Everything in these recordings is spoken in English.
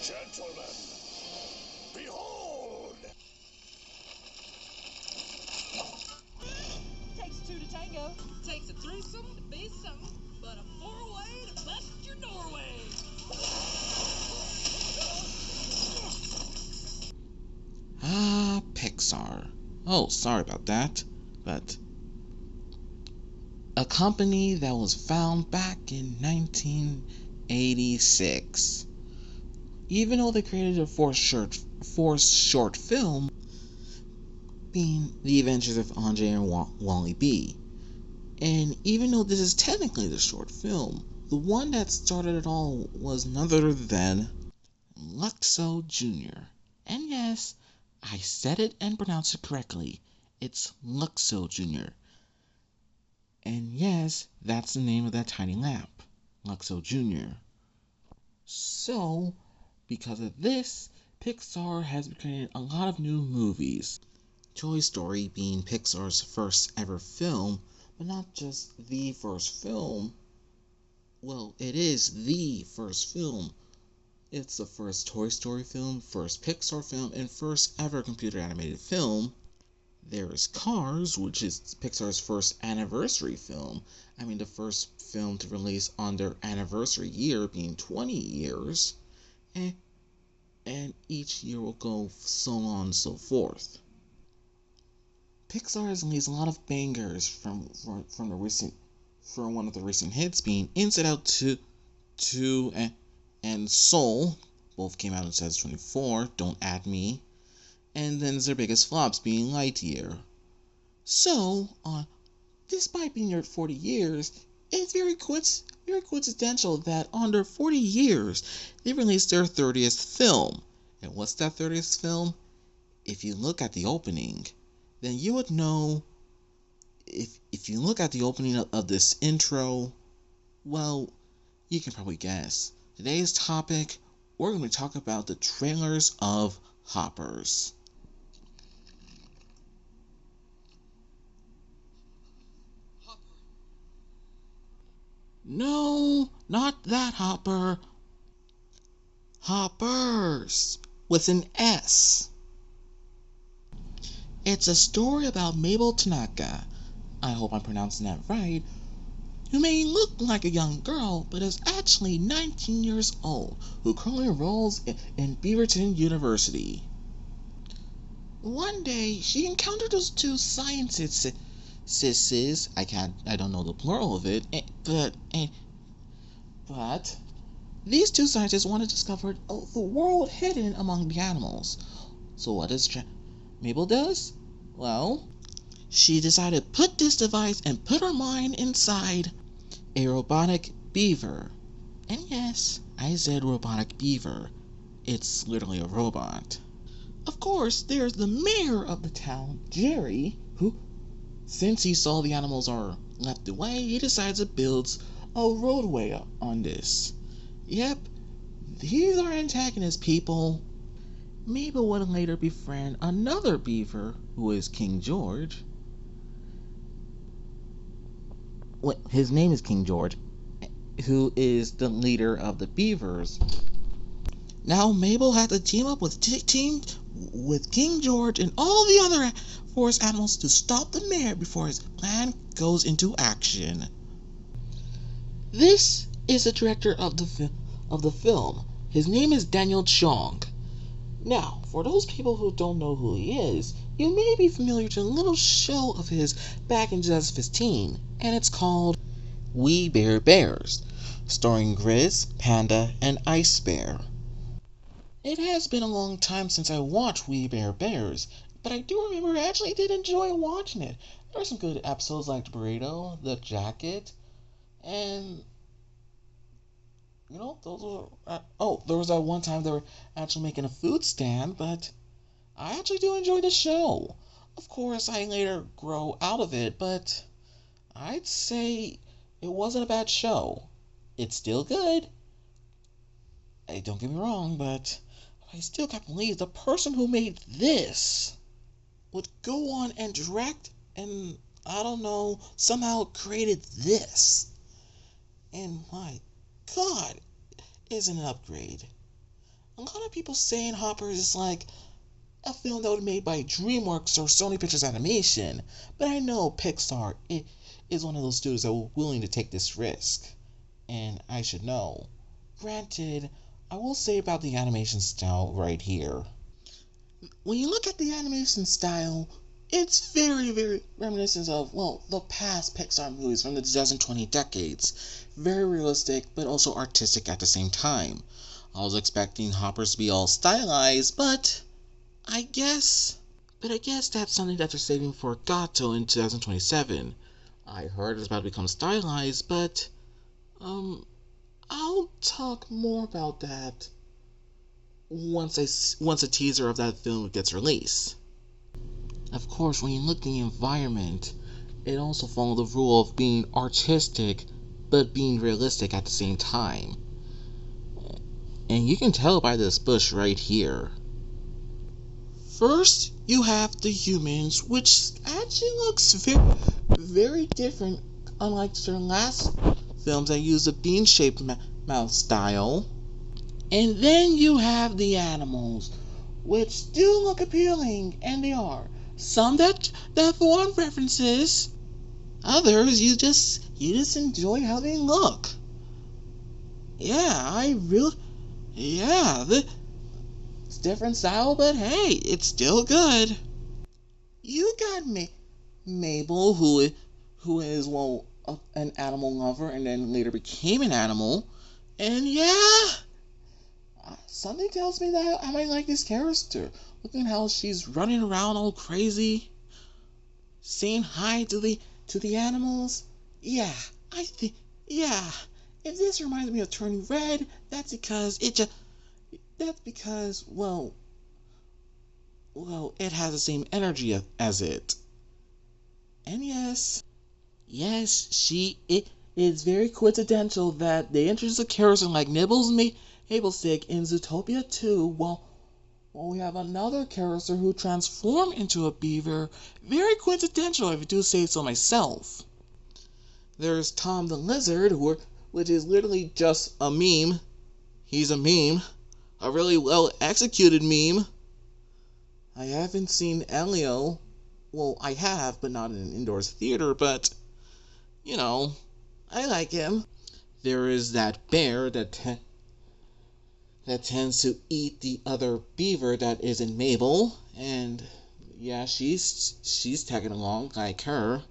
Gentlemen, behold! Takes two to tango. Takes a threesome to be something, but a four-way to bust your doorway. Pixar. Oh, sorry about that, but a company that was found back in 1986. Even though they created a fourth short film, being The Adventures of Andre and Wally B. And even though this is technically the short film, the one that started it all was none other than Luxo Jr. And yes, I said it and pronounced it correctly. It's Luxo Jr. And yes, that's the name of that tiny lamp, Luxo Jr. So, because of this, Pixar has been creating a lot of new movies. Toy Story being Pixar's first ever film, but not just the first film. Well, it is the first film. It's the first Toy Story film, first Pixar film, and first ever computer animated film. There is Cars, which is Pixar's first anniversary film. I mean, the first film to release on their anniversary year being 20 years. And each year will go so on and so forth. Pixar has released a lot of bangers from one of the recent hits being Inside Out 2 and Soul. Both came out in 2024, Don't Add Me. And then their biggest flops being Lightyear. So, despite being there 40 years, it's very coincidental that on their 40 years, they released their 30th film. And what's that 30th film? If you look at the opening, then you would know. If you look at the opening of this intro, well, you can probably guess. Today's topic, we're going to talk about the trailers of Hoppers. No, not that Hopper. Hoppers with an S. It's a story about Mabel Tanaka, I hope I'm pronouncing that right, who may look like a young girl but is actually 19 years old, who currently enrolls in Beaverton University. One day, she encountered those two scientists. I don't know the plural of it, but these two scientists want to discover the world hidden among the animals. So what does Mabel does? Well, she decided to put this device and put her mind inside a robotic beaver. And yes, I said robotic beaver. It's literally a robot. Of course, there's the mayor of the town, Jerry, who, since he saw the animals are left away, he decides to build a roadway on this. Yep, these are antagonist people. Mabel would later befriend another beaver, who is King George. His name is King George, who is the leader of the beavers. Now Mabel had to team up with King George and all the other forest animals to stop the mayor before his plan goes into action. This is the director of the film. His name is Daniel Chong. Now, for those people who don't know who he is, you may be familiar to a little show of his back in 2015, and it's called We Bare Bears, starring Grizz, Panda, and Ice Bear. It has been a long time since I watched We Bare Bears, but I do remember I actually did enjoy watching it. There were some good episodes like The Burrito, The Jacket, and those were. There was that one time they were actually making a food stand, but I actually do enjoy the show. Of course, I later grow out of it, but I'd say it wasn't a bad show. It's still good. Hey, don't get me wrong, but I still can't believe the person who made this would go on and direct and, I don't know, somehow created this. And my God, is an upgrade. a lot of people saying Hopper is like a film that was made by DreamWorks or Sony Pictures Animation, but I know Pixar is one of those studios that were willing to take this risk, and I should know. Granted, I will say about the animation style right here. When you look at the animation style, it's very, very reminiscent of, well, the past Pixar movies from the 2020 decades. Very realistic, but also artistic at the same time. I was expecting Hoppers to be all stylized, but I guess that's something that they're saving for Gato in 2027. I heard it's about to become stylized, but, I'll talk more about that once a teaser of that film gets released. Of course, when you look at the environment, it also follows the rule of being artistic, but being realistic at the same time. And you can tell by this bush right here. First, you have the humans, which actually looks very, very different, unlike their last films that use a bean-shaped mouth style. And then you have the animals, which do look appealing, and they are. Some that want references, others you just enjoy how they look. Yeah, it's different style, but hey, it's still good. You got Mabel, who is well an animal lover, and then later became an animal, and yeah, something tells me that I might like this character. Looking how she's running around all crazy, saying hi to the animals. Yeah, yeah. If this reminds me of Turning Red, that's because it has the same energy as it. And yes, it is very coincidental that they introduced a character like Nibbles Maplestick in Zootopia 2, while we have another character who transformed into a beaver. Very coincidental, if I do say so myself. There's Tom the Lizard, which is literally just a meme. He's a meme. A really well executed meme. I haven't seen Elio. Well, I have, but not in an indoors theater, but, I like him. There is that bear that tends to eat the other beaver that isn't Mabel, and yeah, she's tagging along like her.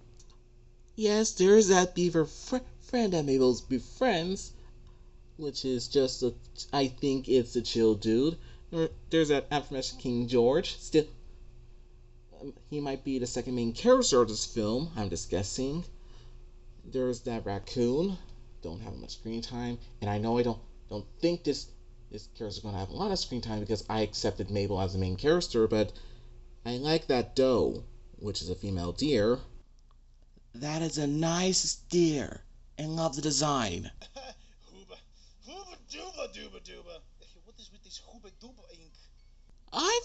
Yes, there is that beaver friend that Mabel's befriends, which is I think it's a chill dude. There's that aforementioned King George. Still, he might be the second main character of this film. I'm just guessing. There's that raccoon. Don't have much screen time, and I know I don't think this character's gonna have a lot of screen time because I accepted Mabel as the main character, but I like that doe, which is a female deer. That is a nice deer, and love the design. Hooba dooba dooba dooba. What is with this hooba dooba ink? I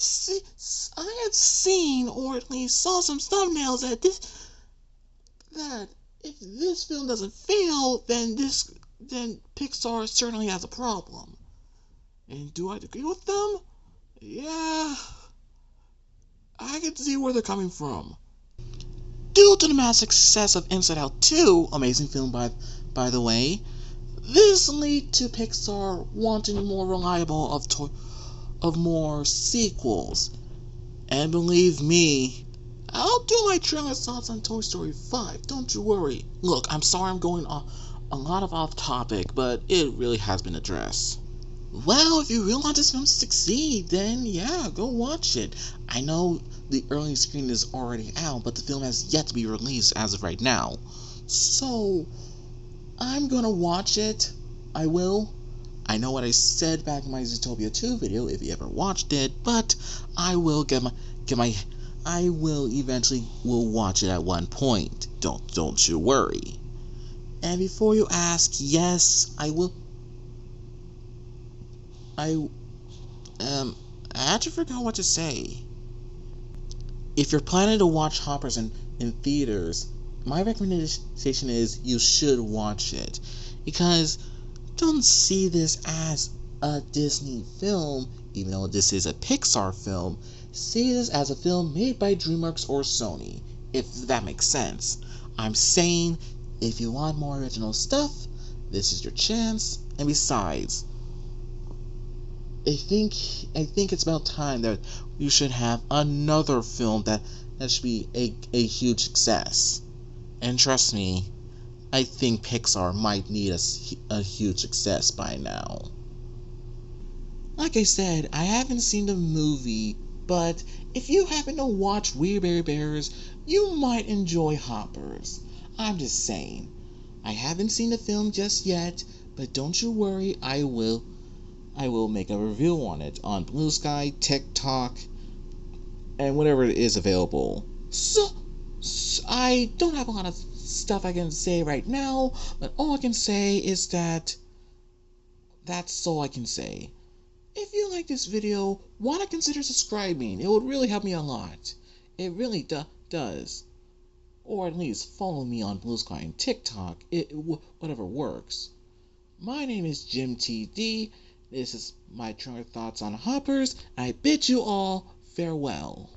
have seen, or at least saw some thumbnails that if this film doesn't fail, then Pixar certainly has a problem. And do I agree with them? Yeah, I can see where they're coming from. Due to the massive success of Inside Out 2, amazing film by the way, this lead to Pixar wanting more reliable of more sequels. And believe me, I'll do my trailer thoughts on Toy Story 5, don't you worry. Look, I'm sorry I'm going a lot off topic, but it really has been addressed. Well, if you really want this film to succeed, then yeah, go watch it. I know the early screen is already out, but the film has yet to be released as of right now. So, I'm gonna watch it. I will. I know what I said back in my Zootopia 2 video, if you ever watched it, but I will I will eventually watch it at one point. Don't you worry. And before you ask, yes, I will. I actually forgot what to say. If you're planning to watch Hoppers in theaters, my recommendation is you should watch it. Because don't see this as a Disney film, even though this is a Pixar film, see this as a film made by DreamWorks or Sony, if that makes sense. I'm saying, if you want more original stuff, this is your chance. And besides, I think it's about time that you should have another film that should be a huge success. And trust me, I think Pixar might need a huge success by now. Like I said, I haven't seen the movie, but if you happen to watch We Bare Bears, you might enjoy Hoppers. I'm just saying. I haven't seen the film just yet, but don't you worry, I will make a review on it on Blue Sky, TikTok, and whatever it is available. So I don't have a lot of stuff I can say right now, but all I can say is that's all I can say. If you like this video, why not consider subscribing? It would really help me a lot. It really does. Or at least follow me on Blue Sky and TikTok, whatever works. My name is Jim TD. This is my trailer thoughts on Hoppers. I bid you all farewell.